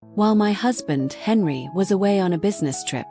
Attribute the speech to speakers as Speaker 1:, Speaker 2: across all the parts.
Speaker 1: While my husband, Henry, was away on a business trip,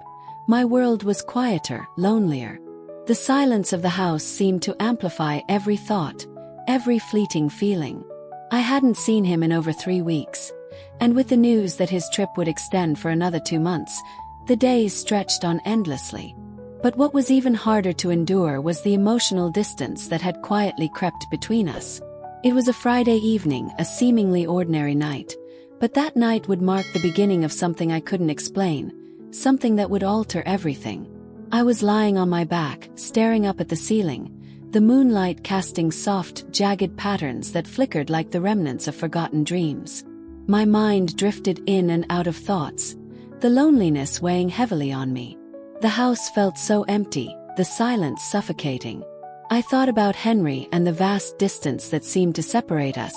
Speaker 1: my world was quieter, lonelier. The silence of the house seemed to amplify every thought, every fleeting feeling. I hadn't seen him in over 3 weeks, and with the news that his trip would extend for another 2 months, the days stretched on endlessly. But what was even harder to endure was the emotional distance that had quietly crept between us. It was a Friday evening, a seemingly ordinary night, but that night would mark the beginning of something I couldn't explain, something that would alter everything. I was lying on my back, staring up at the ceiling, the moonlight casting soft, jagged patterns that flickered like the remnants of forgotten dreams. My mind drifted in and out of thoughts, the loneliness weighing heavily on me. The house felt so empty, the silence suffocating. I thought about Henry and the vast distance that seemed to separate us,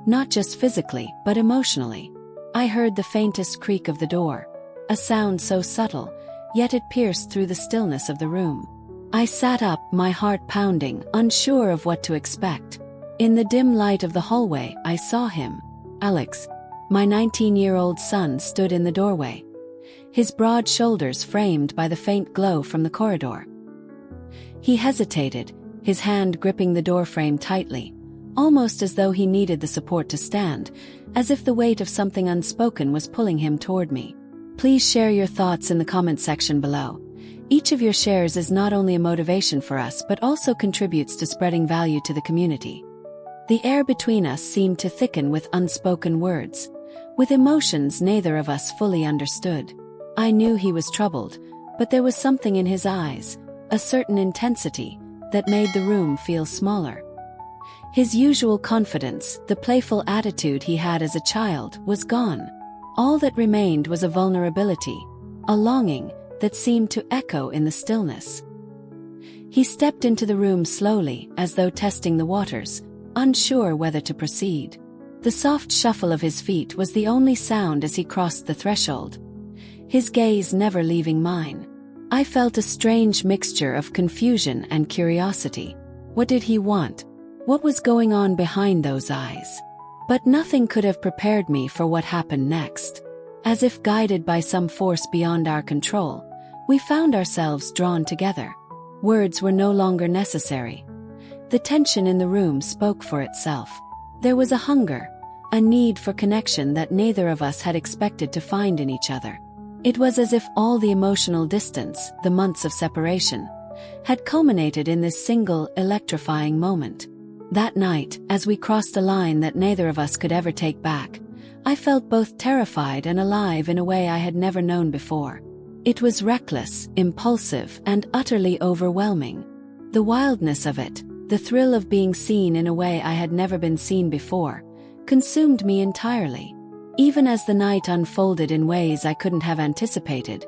Speaker 1: not just physically, but emotionally. I heard the faintest creak of the door, a sound so subtle, yet it pierced through the stillness of the room. I sat up, my heart pounding, unsure of what to expect. In the dim light of the hallway, I saw him. Alex, my 19-year-old son, stood in the doorway, his broad shoulders framed by the faint glow from the corridor. He hesitated, his hand gripping the doorframe tightly, almost as though he needed the support to stand, as if the weight of something unspoken was pulling him toward me. Please share your thoughts in the comment section below. Each of your shares is not only a motivation for us but also contributes to spreading value to the community. The air between us seemed to thicken with unspoken words, with emotions neither of us fully understood. I knew he was troubled, but there was something in his eyes, a certain intensity, that made the room feel smaller. His usual confidence, the playful attitude he had as a child, was gone. All that remained was a vulnerability, a longing that seemed to echo in the stillness. He stepped into the room slowly, as though testing the waters, unsure whether to proceed. The soft shuffle of his feet was the only sound as he crossed the threshold, his gaze never leaving mine. I felt a strange mixture of confusion and curiosity. What did he want? What was going on behind those eyes? But nothing could have prepared me for what happened next. As if guided by some force beyond our control, we found ourselves drawn together. Words were no longer necessary. The tension in the room spoke for itself. There was a hunger, a need for connection that neither of us had expected to find in each other. It was as if all the emotional distance, the months of separation, had culminated in this single, electrifying moment. That night, as we crossed a line that neither of us could ever take back, I felt both terrified and alive in a way I had never known before. It was reckless, impulsive, and utterly overwhelming. The wildness of it, the thrill of being seen in a way I had never been seen before, consumed me entirely. Even as the night unfolded in ways I couldn't have anticipated,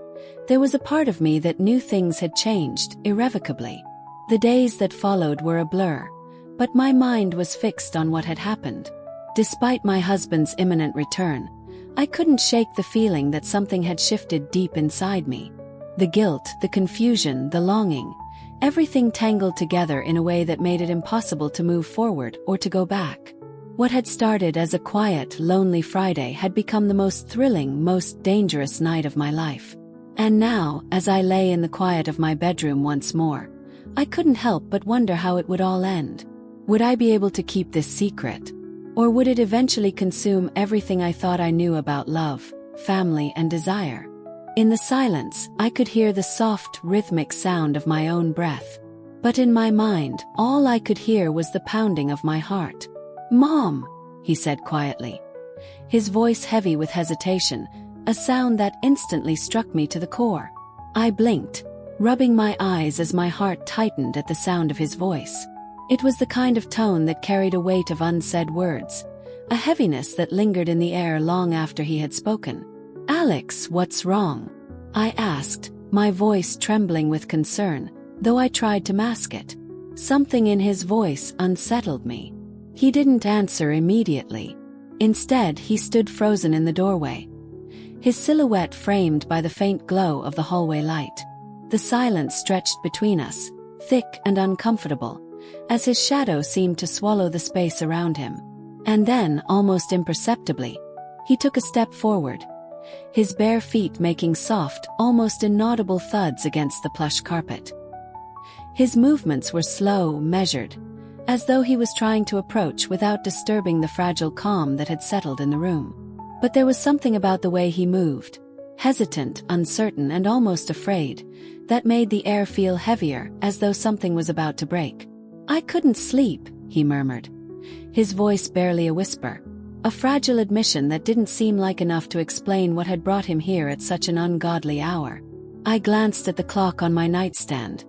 Speaker 1: there was a part of me that knew things had changed irrevocably. The days that followed were a blur, but my mind was fixed on what had happened. Despite my husband's imminent return, I couldn't shake the feeling that something had shifted deep inside me. The guilt, the confusion, the longing, everything tangled together in a way that made it impossible to move forward or to go back. What had started as a quiet, lonely Friday had become the most thrilling, most dangerous night of my life. And now, as I lay in the quiet of my bedroom once more, I couldn't help but wonder how it would all end. Would I be able to keep this secret? Or would it eventually consume everything I thought I knew about love, family, and desire? In the silence, I could hear the soft, rhythmic sound of my own breath. But in my mind, all I could hear was the pounding of my heart. "Mom," he said quietly, his voice heavy with hesitation, a sound that instantly struck me to the core. I blinked, rubbing my eyes as my heart tightened at the sound of his voice. It was the kind of tone that carried a weight of unsaid words, a heaviness that lingered in the air long after he had spoken. "Alex, what's wrong?" I asked, my voice trembling with concern, though I tried to mask it. Something in his voice unsettled me. He didn't answer immediately. Instead, he stood frozen in the doorway, his silhouette framed by the faint glow of the hallway light. The silence stretched between us, thick and uncomfortable, as his shadow seemed to swallow the space around him. And then, almost imperceptibly, he took a step forward, his bare feet making soft, almost inaudible thuds against the plush carpet. His movements were slow, measured, as though he was trying to approach without disturbing the fragile calm that had settled in the room. But there was something about the way he moved, hesitant, uncertain, and almost afraid, that made the air feel heavier, as though something was about to break. "I couldn't sleep," he murmured, his voice barely a whisper, a fragile admission that didn't seem like enough to explain what had brought him here at such an ungodly hour. I glanced at the clock on my nightstand.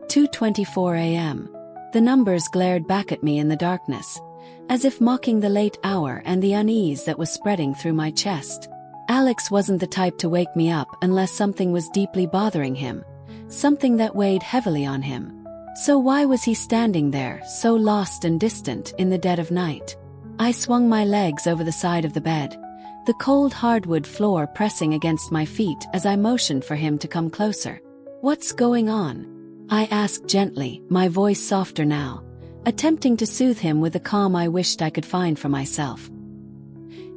Speaker 1: 2:24 a.m. The numbers glared back at me in the darkness, as if mocking the late hour and the unease that was spreading through my chest. Alex wasn't the type to wake me up unless something was deeply bothering him, something that weighed heavily on him. So why was he standing there, so lost and distant, in the dead of night? I swung my legs over the side of the bed, the cold hardwood floor pressing against my feet as I motioned for him to come closer. "What's going on?" I asked gently, my voice softer now, attempting to soothe him with the calm I wished I could find for myself.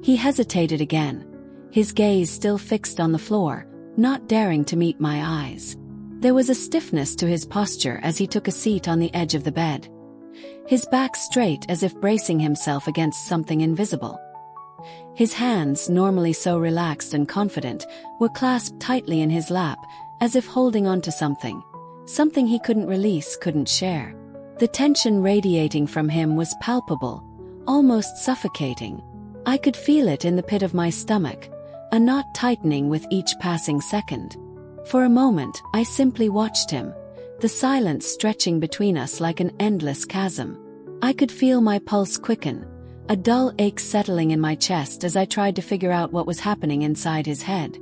Speaker 1: He hesitated again, his gaze still fixed on the floor, not daring to meet my eyes. There was a stiffness to his posture as he took a seat on the edge of the bed, his back straight as if bracing himself against something invisible. His hands, normally so relaxed and confident, were clasped tightly in his lap, as if holding on to something he couldn't release, couldn't share. The tension radiating from him was palpable, almost suffocating. I could feel it in the pit of my stomach, a knot tightening with each passing second. For a moment, I simply watched him, the silence stretching between us like an endless chasm. I could feel my pulse quicken, a dull ache settling in my chest as I tried to figure out what was happening inside his head.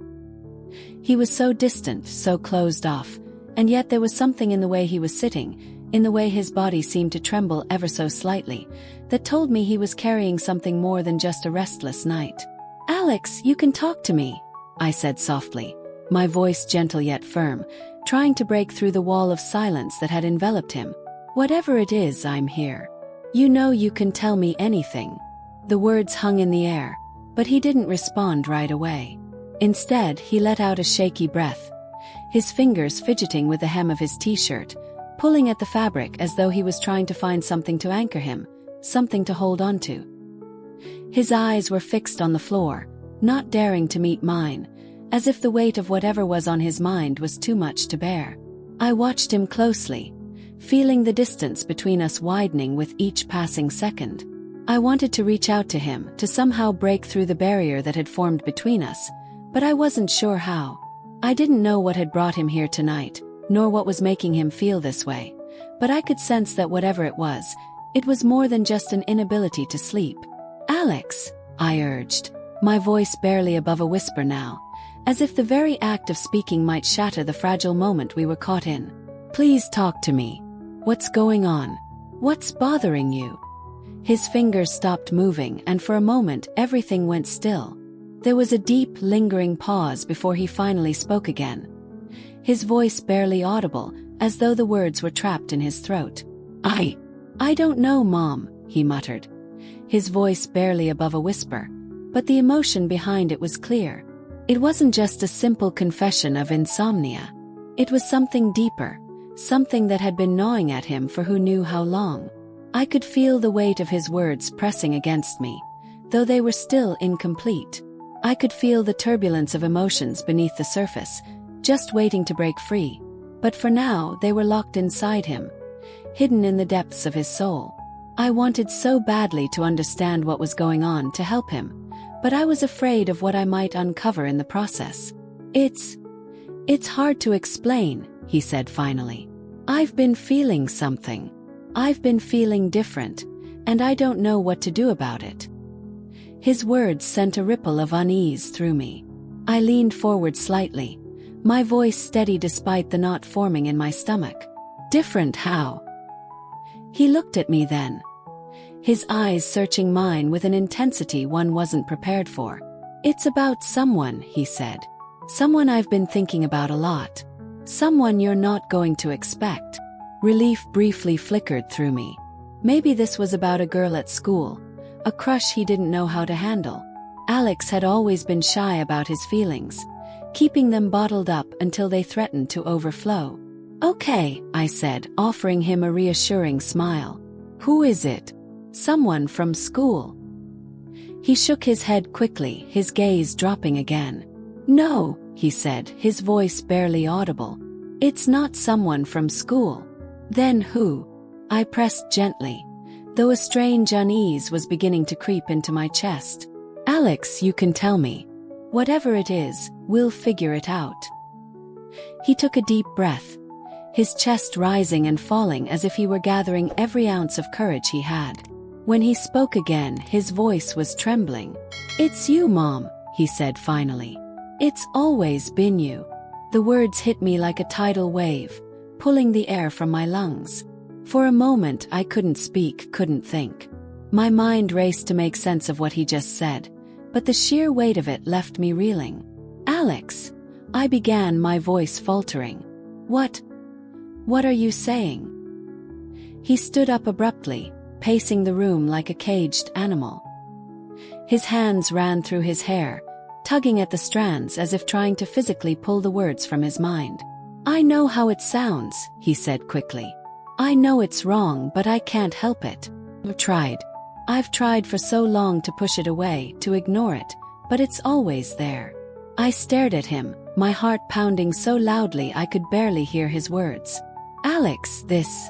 Speaker 1: He was so distant, so closed off, and yet there was something in the way he was sitting, in the way his body seemed to tremble ever so slightly, that told me he was carrying something more than just a restless night. "Alex, you can talk to me," I said softly, my voice gentle yet firm, trying to break through the wall of silence that had enveloped him. "Whatever it is, I'm here. You know you can tell me anything." The words hung in the air, but he didn't respond right away. Instead, he let out a shaky breath, his fingers fidgeting with the hem of his t-shirt, pulling at the fabric as though he was trying to find something to anchor him, something to hold on to. His eyes were fixed on the floor, not daring to meet mine, as if the weight of whatever was on his mind was too much to bear. I watched him closely, feeling the distance between us widening with each passing second. I wanted to reach out to him, to somehow break through the barrier that had formed between us, but I wasn't sure how. I didn't know what had brought him here tonight, nor what was making him feel this way, but I could sense that whatever it was more than just an inability to sleep. "Alex," I urged, my voice barely above a whisper now, as if the very act of speaking might shatter the fragile moment we were caught in. "Please talk to me. What's going on? What's bothering you?" His fingers stopped moving, and for a moment everything went still. There was a deep, lingering pause before he finally spoke again, his voice barely audible, as though the words were trapped in his throat. I don't know, Mom," he muttered, his voice barely above a whisper, but the emotion behind it was clear. It wasn't just a simple confession of insomnia. It was something deeper, something that had been gnawing at him for who knew how long. I could feel the weight of his words pressing against me, though they were still incomplete. I could feel the turbulence of emotions beneath the surface, just waiting to break free, but for now they were locked inside him, hidden in the depths of his soul. I wanted so badly to understand what was going on, to help him, but I was afraid of what I might uncover in the process. It's hard to explain," he said finally. "I've been feeling something. I've been feeling different, and I don't know what to do about it." His words sent a ripple of unease through me. I leaned forward slightly, my voice steady despite the knot forming in my stomach. "Different how?" He looked at me then, his eyes searching mine with an intensity one wasn't prepared for. "It's about someone," he said. "Someone I've been thinking about a lot. Someone you're not going to expect." Relief briefly flickered through me. Maybe this was about a girl at school, a crush he didn't know how to handle. Alex had always been shy about his feelings, keeping them bottled up until they threatened to overflow. "Okay," I said, offering him a reassuring smile. "Who is it?" "Someone from school." He shook his head quickly, his gaze dropping again. "No," he said, his voice barely audible. "It's not someone from school." "Then who?" I pressed gently, though a strange unease was beginning to creep into my chest. "Alex, you can tell me. Whatever it is, we'll figure it out." He took a deep breath, his chest rising and falling as if he were gathering every ounce of courage he had. When he spoke again, his voice was trembling. "It's you, Mom," he said finally. "It's always been you." The words hit me like a tidal wave, pulling the air from my lungs. For a moment I couldn't speak, couldn't think. My mind raced to make sense of what he just said, but the sheer weight of it left me reeling. "Alex," I began, my voice faltering. What are you saying?" He stood up abruptly, pacing the room like a caged animal. His hands ran through his hair, tugging at the strands as if trying to physically pull the words from his mind. "I know how it sounds," he said quickly. "I know it's wrong, but I can't help it. I've tried for so long to push it away, to ignore it, but it's always there." I stared at him, my heart pounding so loudly I could barely hear his words. "Alex, this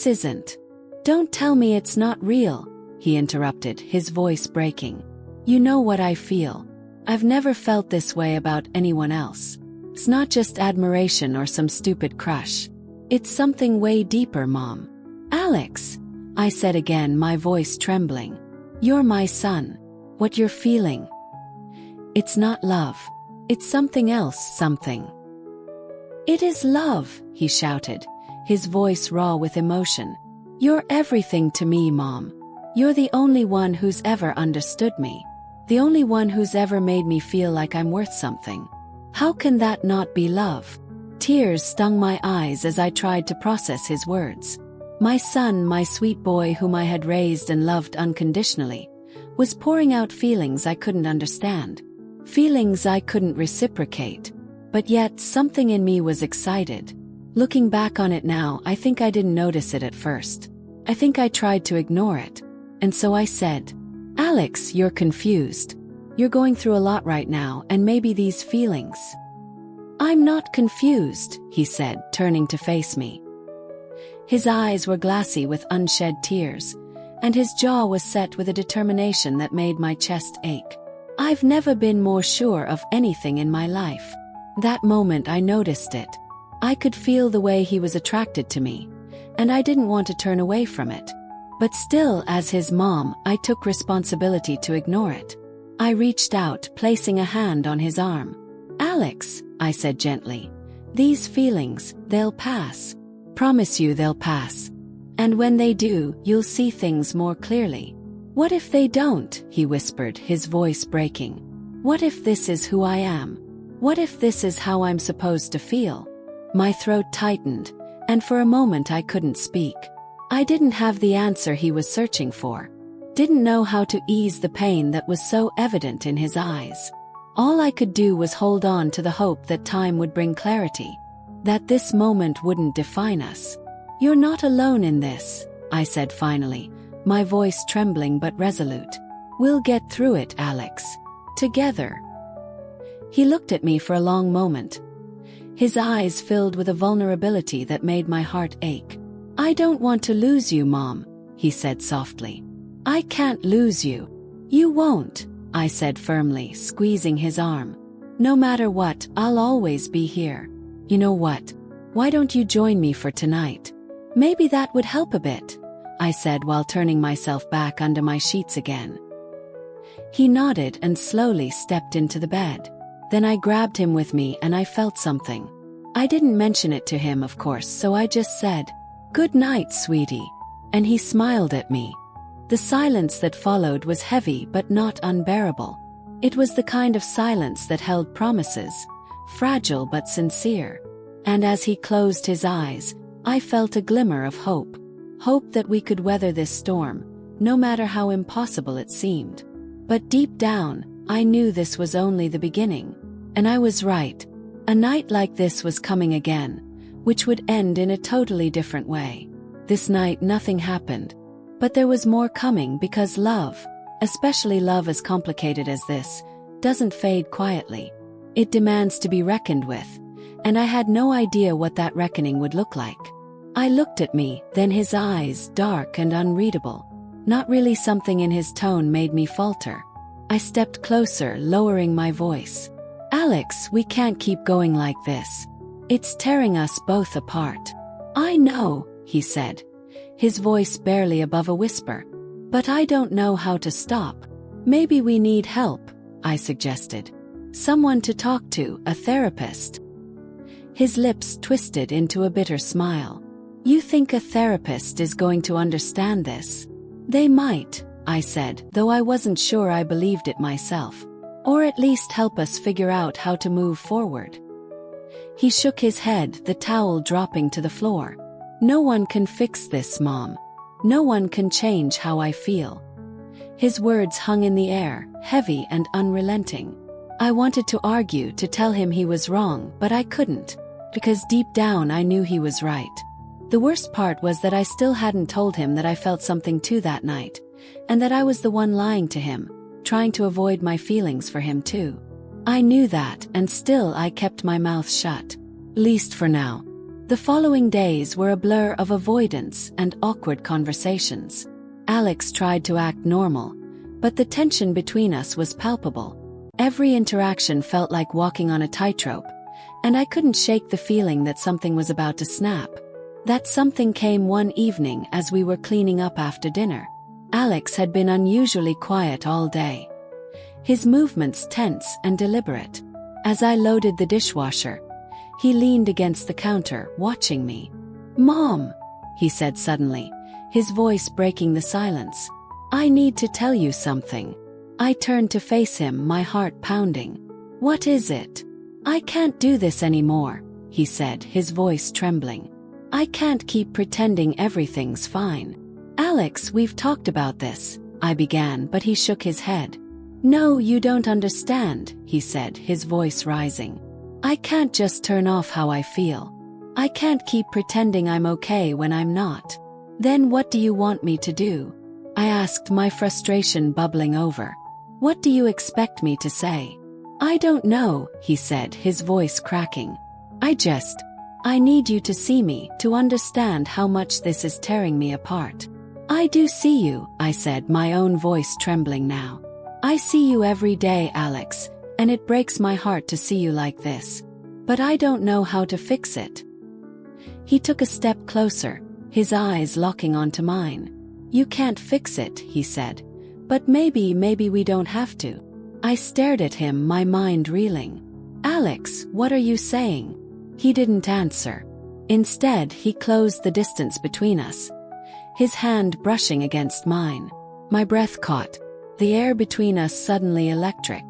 Speaker 1: isn't. Don't tell me it's not real," he interrupted, his voice breaking. "You know what I feel. I've never felt this way about anyone else. It's not just admiration or some stupid crush. It's something way deeper, Mom." "Alex," I said again, my voice trembling. "You're my son. What you're feeling. It's not love. It's something else, something." "It is love," he shouted, his voice raw with emotion. "You're everything to me, Mom. You're the only one who's ever understood me. The only one who's ever made me feel like I'm worth something. How can that not be love?" Tears stung my eyes as I tried to process his words. My son, my sweet boy whom I had raised and loved unconditionally, was pouring out feelings I couldn't understand. Feelings I couldn't reciprocate. But yet something in me was excited. Looking back on it now, I think I didn't notice it at first. I think I tried to ignore it. And so I said, "Alex, you're confused. You're going through a lot right now, and maybe these feelings." "I'm not confused," he said, turning to face me. His eyes were glassy with unshed tears, and his jaw was set with a determination that made my chest ache. I've never been more sure of anything in my life. That moment I noticed it. I could feel the way he was attracted to me, and I didn't want to turn away from it. But still, as his mom, I took responsibility to ignore it. I reached out, placing a hand on his arm. "Alex," I said gently, "these feelings, they'll pass. Promise you they'll pass. And when they do, you'll see things more clearly." "What if they don't?" he whispered, his voice breaking. "What if this is who I am? What if this is how I'm supposed to feel?" My throat tightened, and for a moment I couldn't speak. I didn't have the answer he was searching for. Didn't know how to ease the pain that was so evident in his eyes. All I could do was hold on to the hope that time would bring clarity, that this moment wouldn't define us. "You're not alone in this," I said finally, my voice trembling but resolute. "We'll get through it, Alex. Together." He looked at me for a long moment, his eyes filled with a vulnerability that made my heart ache. "I don't want to lose you, Mom," he said softly. "I can't lose you." "You won't," I said firmly, squeezing his arm. "No matter what, I'll always be here. You know what? Why don't you join me for tonight? Maybe that would help a bit," I said while turning myself back under my sheets again. He nodded and slowly stepped into the bed. Then I grabbed him with me and I felt something. I didn't mention it to him, of course, so I just said, "Good night, sweetie." And he smiled at me. The silence that followed was heavy but not unbearable. It was the kind of silence that held promises, fragile but sincere. And as he closed his eyes, I felt a glimmer of hope. Hope that we could weather this storm, no matter how impossible it seemed. But deep down, I knew this was only the beginning. And I was right. A night like this was coming again, which would end in a totally different way. This night nothing happened. But there was more coming because love, especially love as complicated as this, doesn't fade quietly. It demands to be reckoned with, and I had no idea what that reckoning would look like. I looked at me, then his eyes, dark and unreadable. Not really something in his tone made me falter. I stepped closer, lowering my voice. Alex, we can't keep going like this. It's tearing us both apart. I know, he said, his voice barely above a whisper. But I don't know how to stop. Maybe we need help, I suggested. Someone to talk to, a therapist. His lips twisted into a bitter smile. You think a therapist is going to understand this? They might, I said, though I wasn't sure I believed it myself. Or at least help us figure out how to move forward. He shook his head, the towel dropping to the floor. No one can fix this, Mom. No one can change how I feel. His words hung in the air, heavy and unrelenting. I wanted to argue, to tell him he was wrong, but I couldn't, because deep down I knew he was right. The worst part was that I still hadn't told him that I felt something too that night, and that I was the one lying to him, trying to avoid my feelings for him too. I knew that, and still I kept my mouth shut. Least for now. The following days were a blur of avoidance and awkward conversations. Alex tried to act normal, but the tension between us was palpable. Every interaction felt like walking on a tightrope, and I couldn't shake the feeling that something was about to snap. That something came one evening as we were cleaning up after dinner. Alex had been unusually quiet all day. His movements tense and deliberate. As I loaded the dishwasher, he leaned against the counter, watching me. Mom, he said suddenly, his voice breaking the silence. I need to tell you something. I turned to face him, my heart pounding. What is it? I can't do this anymore, he said, his voice trembling. I can't keep pretending everything's fine. Alex, we've talked about this, I began, but he shook his head. No, you don't understand, he said, his voice rising. I can't just turn off how I feel. I can't keep pretending I'm okay when I'm not. Then what do you want me to do? I asked, my frustration bubbling over. What do you expect me to say? I don't know, he said, his voice cracking. I need you to see me, to understand how much this is tearing me apart. I do see you, I said, my own voice trembling now. I see you every day, Alex, and it breaks my heart to see you like this. But I don't know how to fix it. He took a step closer, his eyes locking onto mine. You can't fix it, he said. But maybe we don't have to. I stared at him, my mind reeling. Alex, what are you saying? He didn't answer. Instead, he closed the distance between us, his hand brushing against mine. My breath caught, the air between us suddenly electric.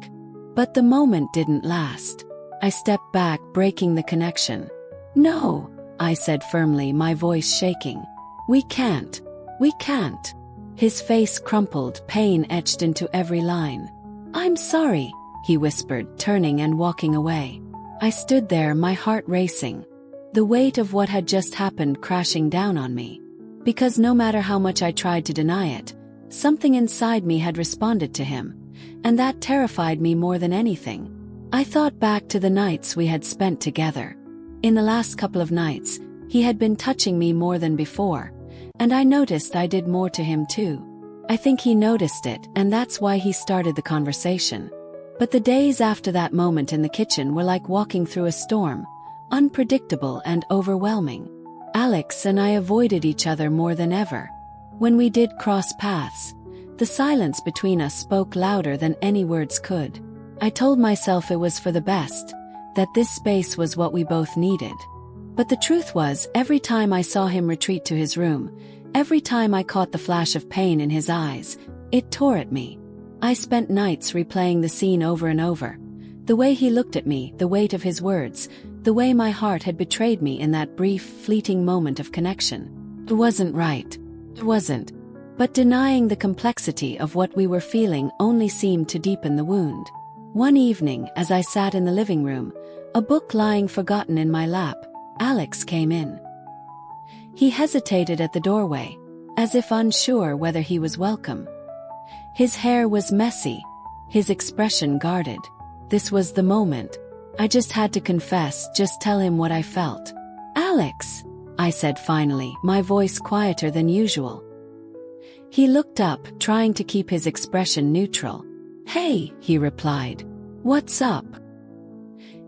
Speaker 1: But the moment didn't last. I stepped back, breaking the connection. No, I said firmly, my voice shaking. We can't. His face crumpled, pain etched into every line. I'm sorry, he whispered, turning and walking away. I stood there, my heart racing, the weight of what had just happened crashing down on me. Because no matter how much I tried to deny it, something inside me had responded to him, and that terrified me more than anything. I thought back to the nights we had spent together. In the last couple of nights, he had been touching me more than before, and I noticed I did more to him too. I think he noticed it, and that's why he started the conversation. But the days after that moment in the kitchen were like walking through a storm, unpredictable and overwhelming. Alex and I avoided each other more than ever. When we did cross paths, the silence between us spoke louder than any words could. I told myself it was for the best, that this space was what we both needed. But the truth was, every time I saw him retreat to his room, every time I caught the flash of pain in his eyes, it tore at me. I spent nights replaying the scene over and over. The way he looked at me, the weight of his words, the way my heart had betrayed me in that brief, fleeting moment of connection. It wasn't right. It wasn't. But denying the complexity of what we were feeling only seemed to deepen the wound. One evening, as I sat in the living room, a book lying forgotten in my lap, Alex came in. He hesitated at the doorway, as if unsure whether he was welcome. His hair was messy, his expression guarded. This was the moment. I just had to confess, just tell him what I felt. "Alex," I said finally, my voice quieter than usual. He looked up, trying to keep his expression neutral. "Hey," he replied. "What's up?"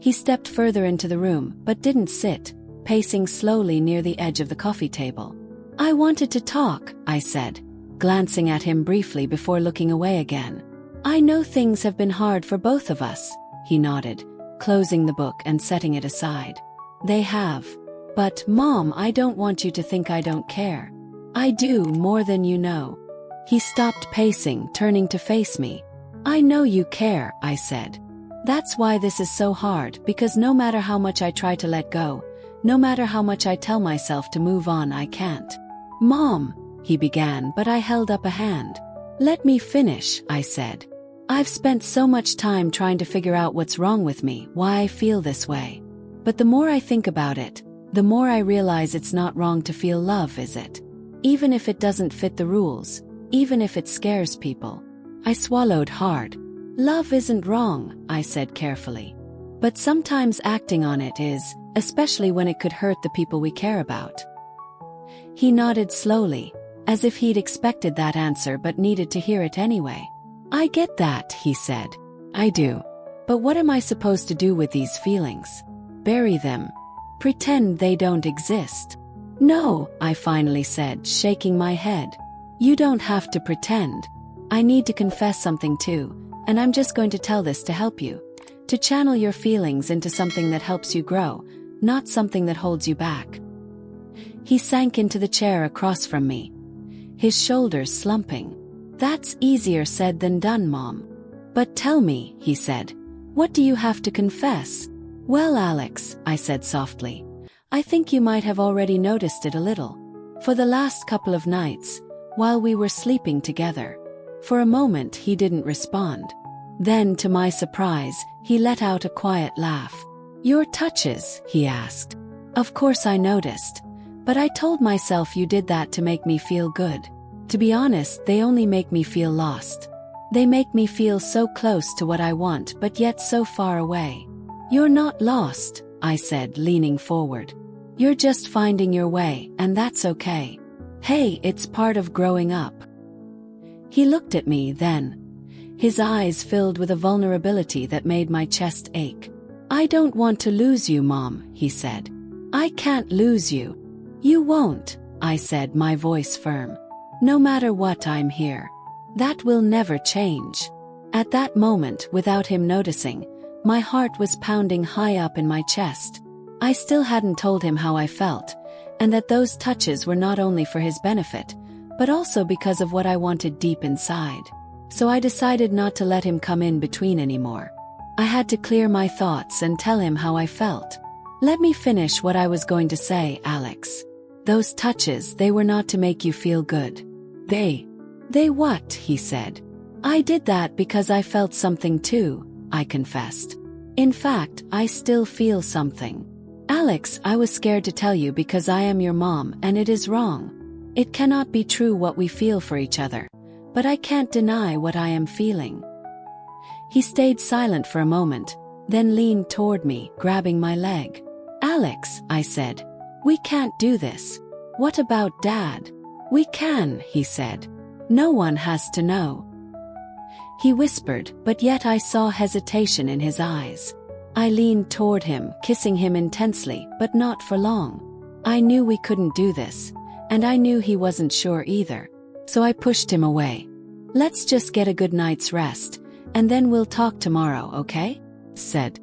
Speaker 1: He stepped further into the room, but didn't sit, pacing slowly near the edge of the coffee table. "I wanted to talk," I said, glancing at him briefly before looking away again. "I know things have been hard for both of us," he nodded, closing the book and setting it aside. "They have. But, Mom, I don't want you to think I don't care. I do, more than you know." He stopped pacing, turning to face me. "I know you care," I said. "That's why this is so hard, because no matter how much I try to let go, no matter how much I tell myself to move on, I can't." "Mom," he began, but I held up a hand. "Let me finish," I said. "I've spent so much time trying to figure out what's wrong with me, why I feel this way. But the more I think about it, the more I realize it's not wrong to feel love, is it? Even if it doesn't fit the rules, even if it scares people." I swallowed hard. "Love isn't wrong," I said carefully. "But sometimes acting on it is, especially when it could hurt the people we care about." He nodded slowly, as if he'd expected that answer but needed to hear it anyway. "I get that," he said. "I do. But what am I supposed to do with these feelings? Bury them? Pretend they don't exist?" "No," I finally said, shaking my head. "You don't have to pretend. I need to confess something too, and I'm just going to tell this to help you. To channel your feelings into something that helps you grow, not something that holds you back." He sank into the chair across from me, his shoulders slumping. "That's easier said than done, Mom. But tell me," he said, "what do you have to confess?" "Well, Alex," I said softly, "I think you might have already noticed it a little. For the last couple of nights, while we were sleeping together." For a moment he didn't respond. Then, to my surprise, he let out a quiet laugh. "Your touches?" he asked. "Of course I noticed. But I told myself you did that to make me feel good. To be honest, they only make me feel lost. They make me feel so close to what I want but yet so far away." "You're not lost," I said, leaning forward. "You're just finding your way, and that's okay. Hey, it's part of growing up." He looked at me then, his eyes filled with a vulnerability that made my chest ache. "I don't want to lose you, Mom," he said. "I can't lose you." "You won't," I said, my voice firm. "No matter what, I'm here. That will never change." At that moment, without him noticing, my heart was pounding high up in my chest. I still hadn't told him how I felt, and that those touches were not only for his benefit, but also because of what I wanted deep inside. So I decided not to let him come in between anymore. I had to clear my thoughts and tell him how I felt. "Let me finish what I was going to say, Alex. Those touches, they were not to make you feel good. They what?" he said. "I did that because I felt something too," I confessed. "In fact, I still feel something. Alex, I was scared to tell you because I am your mom and it is wrong. It cannot be true what we feel for each other, but I can't deny what I am feeling." He stayed silent for a moment, then leaned toward me, grabbing my leg. "Alex," I said, "we can't do this. What about Dad?" "We can," he said. "No one has to know." He whispered, but yet I saw hesitation in his eyes. I leaned toward him, kissing him intensely, but not for long. I knew we couldn't do this, and I knew he wasn't sure either. So I pushed him away. "Let's just get a good night's rest, and then we'll talk tomorrow, okay?" said.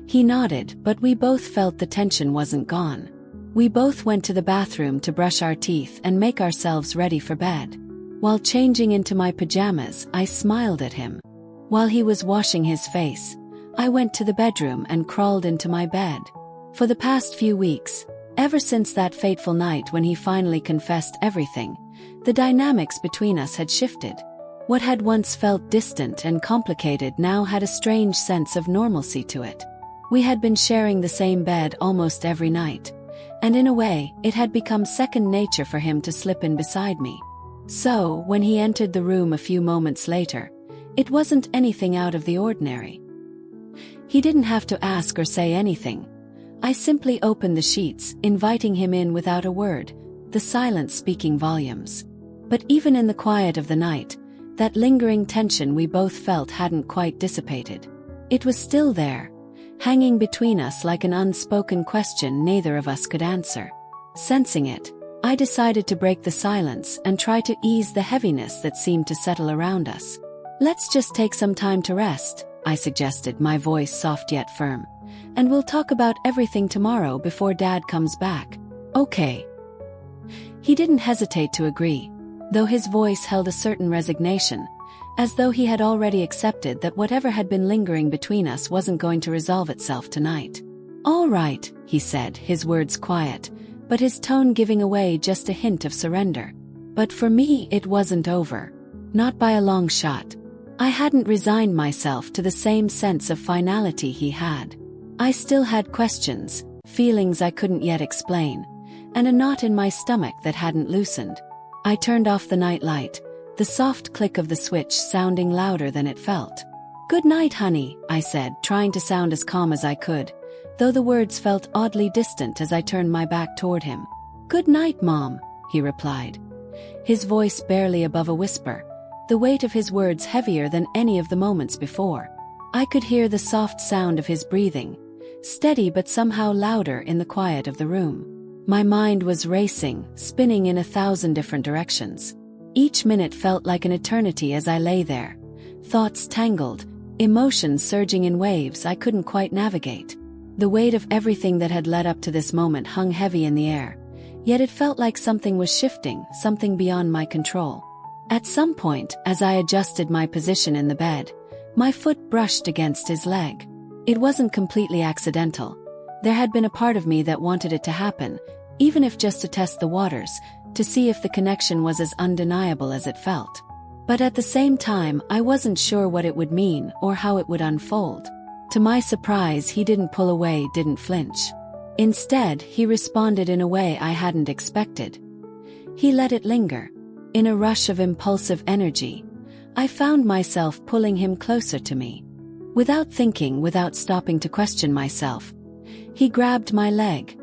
Speaker 1: He nodded, but we both felt the tension wasn't gone. We both went to the bathroom to brush our teeth and make ourselves ready for bed. While changing into my pajamas, I smiled at him. While he was washing his face, I went to the bedroom and crawled into my bed. For the past few weeks, ever since that fateful night when he finally confessed everything, The dynamics between us had shifted. What had once felt distant and complicated now had a strange sense of normalcy to it. We had been sharing the same bed almost every night, and in a way, it had become second nature for him to slip in beside me. So, when he entered the room a few moments later, it wasn't anything out of the ordinary. He didn't have to ask or say anything. I simply opened the sheets, inviting him in without a word, the silence speaking volumes. But even in the quiet of the night, that lingering tension we both felt hadn't quite dissipated. It was still there, hanging between us like an unspoken question neither of us could answer. Sensing it, I decided to break the silence and try to ease the heaviness that seemed to settle around us. "Let's just take some time to rest," I suggested, my voice soft yet firm. "And we'll talk about everything tomorrow before Dad comes back." "Okay." He didn't hesitate to agree, though his voice held a certain resignation, as though he had already accepted that whatever had been lingering between us wasn't going to resolve itself tonight. "All right," he said, his words quiet, but his tone giving away just a hint of surrender. But for me it wasn't over. Not by a long shot. I hadn't resigned myself to the same sense of finality he had. I still had questions, feelings I couldn't yet explain, and a knot in my stomach that hadn't loosened. I turned off the night light, the soft click of the switch sounding louder than it felt. "Good night, honey," I said, trying to sound as calm as I could, though the words felt oddly distant as I turned my back toward him. "Good night, Mom," he replied, his voice barely above a whisper, the weight of his words heavier than any of the moments before. I could hear the soft sound of his breathing, steady but somehow louder in the quiet of the room. My mind was racing, spinning in 1,000 different directions. Each minute felt like an eternity as I lay there, thoughts tangled, emotions surging in waves I couldn't quite navigate. The weight of everything that had led up to this moment hung heavy in the air, yet it felt like something was shifting, something beyond my control. At some point, as I adjusted my position in the bed, my foot brushed against his leg. It wasn't completely accidental. There had been a part of me that wanted it to happen, even if just to test the waters, to see if the connection was as undeniable as it felt. But at the same time, I wasn't sure what it would mean or how it would unfold. To my surprise, he didn't pull away, didn't flinch. Instead, he responded in a way I hadn't expected. He let it linger. In a rush of impulsive energy, I found myself pulling him closer to me. Without thinking, without stopping to question myself, he grabbed my leg,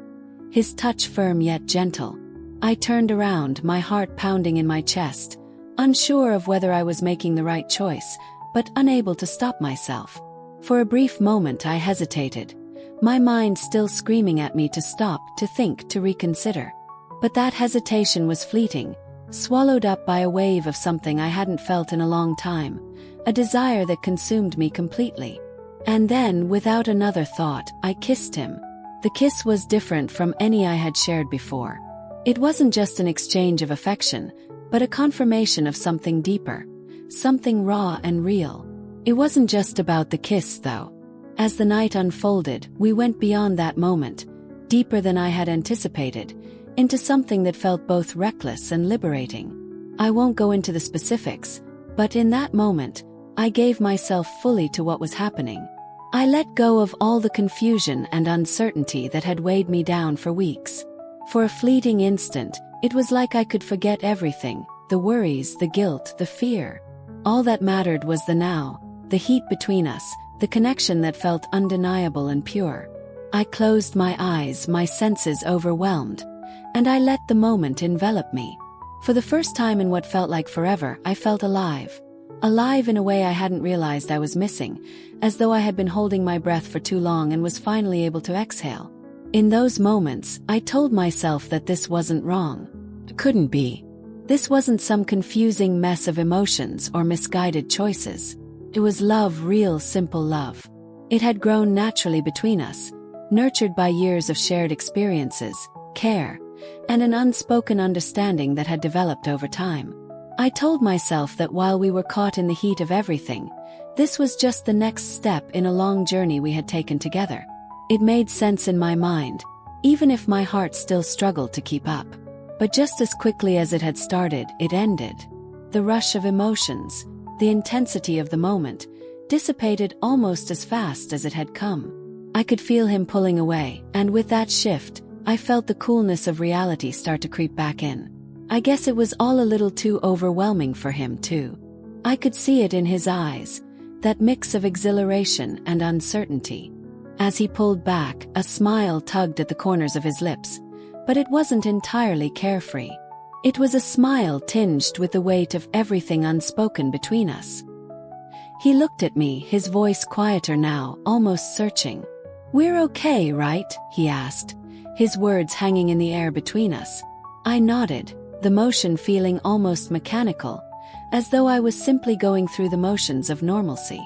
Speaker 1: his touch firm yet gentle. I turned around, my heart pounding in my chest, unsure of whether I was making the right choice, but unable to stop myself. For a brief moment I hesitated, my mind still screaming at me to stop, to think, to reconsider. But that hesitation was fleeting, swallowed up by a wave of something I hadn't felt in a long time, a desire that consumed me completely. And then, without another thought, I kissed him. The kiss was different from any I had shared before. It wasn't just an exchange of affection, but a confirmation of something deeper, something raw and real. It wasn't just about the kiss, though. As the night unfolded, we went beyond that moment, deeper than I had anticipated, into something that felt both reckless and liberating. I won't go into the specifics, but in that moment, I gave myself fully to what was happening. I let go of all the confusion and uncertainty that had weighed me down for weeks. For a fleeting instant, it was like I could forget everything, the worries, the guilt, the fear. All that mattered was the now, the heat between us, the connection that felt undeniable and pure. I closed my eyes, my senses overwhelmed, and I let the moment envelop me. For the first time in what felt like forever, I felt alive. Alive in a way I hadn't realized I was missing, as though I had been holding my breath for too long and was finally able to exhale. In those moments, I told myself that this wasn't wrong. It couldn't be. This wasn't some confusing mess of emotions or misguided choices. It was love, real, simple love. It had grown naturally between us, nurtured by years of shared experiences, care, and an unspoken understanding that had developed over time. I told myself that while we were caught in the heat of everything, this was just the next step in a long journey we had taken together. It made sense in my mind, even if my heart still struggled to keep up. But just as quickly as it had started, it ended. The rush of emotions, the intensity of the moment, dissipated almost as fast as it had come. I could feel him pulling away, and with that shift, I felt the coolness of reality start to creep back in. I guess it was all a little too overwhelming for him, too. I could see it in his eyes, that mix of exhilaration and uncertainty. As he pulled back, a smile tugged at the corners of his lips, but it wasn't entirely carefree. It was a smile tinged with the weight of everything unspoken between us. He looked at me, his voice quieter now, almost searching. "We're okay, right?" he asked, his words hanging in the air between us. I nodded, the motion feeling almost mechanical, as though I was simply going through the motions of normalcy.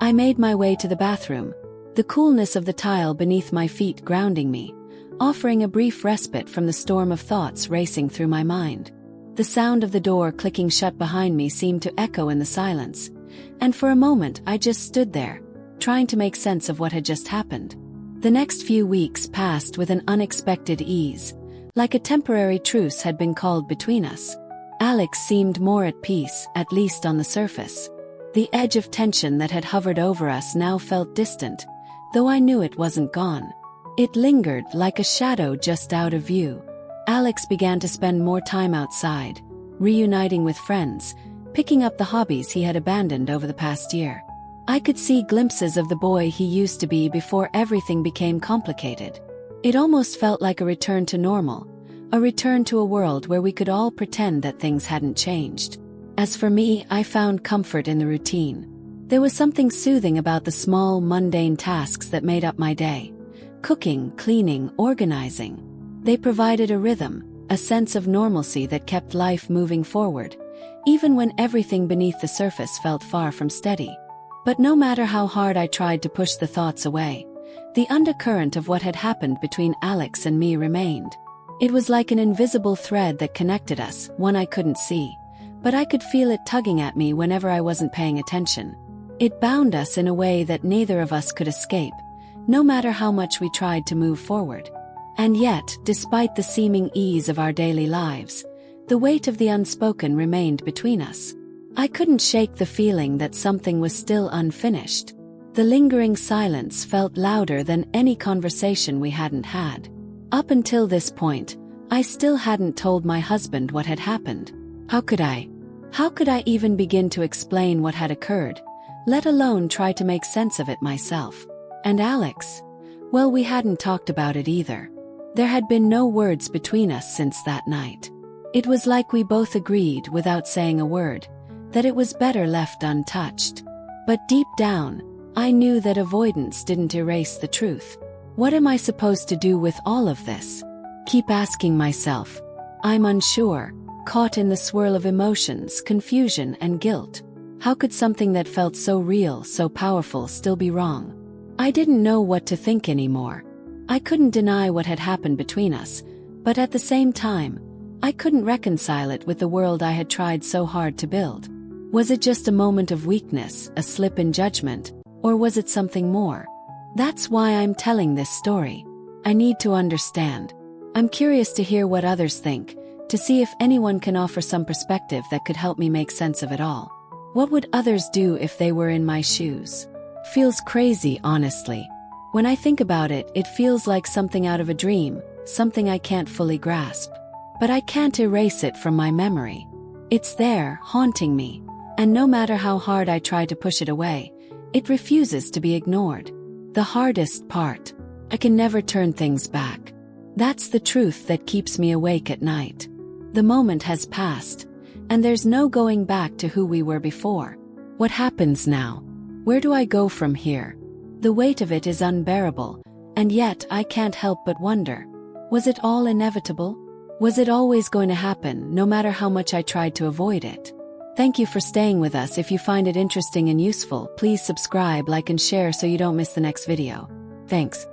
Speaker 1: I made my way to the bathroom, the coolness of the tile beneath my feet grounding me, offering a brief respite from the storm of thoughts racing through my mind. The sound of the door clicking shut behind me seemed to echo in the silence, and for a moment I just stood there, trying to make sense of what had just happened. The next few weeks passed with an unexpected ease, like a temporary truce had been called between us. Alex seemed more at peace, at least on the surface. The edge of tension that had hovered over us now felt distant, though I knew it wasn't gone. It lingered like a shadow just out of view. Alex began to spend more time outside, reuniting with friends, picking up the hobbies he had abandoned over the past year. I could see glimpses of the boy he used to be before everything became complicated. It almost felt like a return to normal, a return to a world where we could all pretend that things hadn't changed. As for me, I found comfort in the routine. There was something soothing about the small, mundane tasks that made up my day. Cooking, cleaning, organizing. They provided a rhythm, a sense of normalcy that kept life moving forward, even when everything beneath the surface felt far from steady. But no matter how hard I tried to push the thoughts away, the undercurrent of what had happened between Alex and me remained. It was like an invisible thread that connected us, one I couldn't see, but I could feel it tugging at me whenever I wasn't paying attention. It bound us in a way that neither of us could escape, no matter how much we tried to move forward. And yet, despite the seeming ease of our daily lives, the weight of the unspoken remained between us. I couldn't shake the feeling that something was still unfinished. The lingering silence felt louder than any conversation we hadn't had. Up until this point, I still hadn't told my husband what had happened. How could I? How could I even begin to explain what had occurred, let alone try to make sense of it myself? And Alex? Well, we hadn't talked about it either. There had been no words between us since that night. It was like we both agreed, without saying a word, that it was better left untouched. But deep down, I knew that avoidance didn't erase the truth. What am I supposed to do with all of this? Keep asking myself. I'm unsure, caught in the swirl of emotions, confusion, and guilt. How could something that felt so real, so powerful, still be wrong? I didn't know what to think anymore. I couldn't deny what had happened between us, but at the same time, I couldn't reconcile it with the world I had tried so hard to build. Was it just a moment of weakness, a slip in judgment, or was it something more? That's why I'm telling this story. I need to understand. I'm curious to hear what others think, to see if anyone can offer some perspective that could help me make sense of it all. What would others do if they were in my shoes? Feels crazy, honestly. When I think about it, it feels like something out of a dream, something I can't fully grasp. But I can't erase it from my memory. It's there, haunting me, and no matter how hard I try to push it away, it refuses to be ignored. The hardest part, I can never turn things back. That's the truth that keeps me awake at night. The moment has passed, and there's no going back to who we were before. What happens now? Where do I go from here? The weight of it is unbearable, and yet I can't help but wonder, was it all inevitable? Was it always going to happen, no matter how much I tried to avoid it? Thank you for staying with us. If you find it interesting and useful, please subscribe, like, and share so you don't miss the next video. Thanks.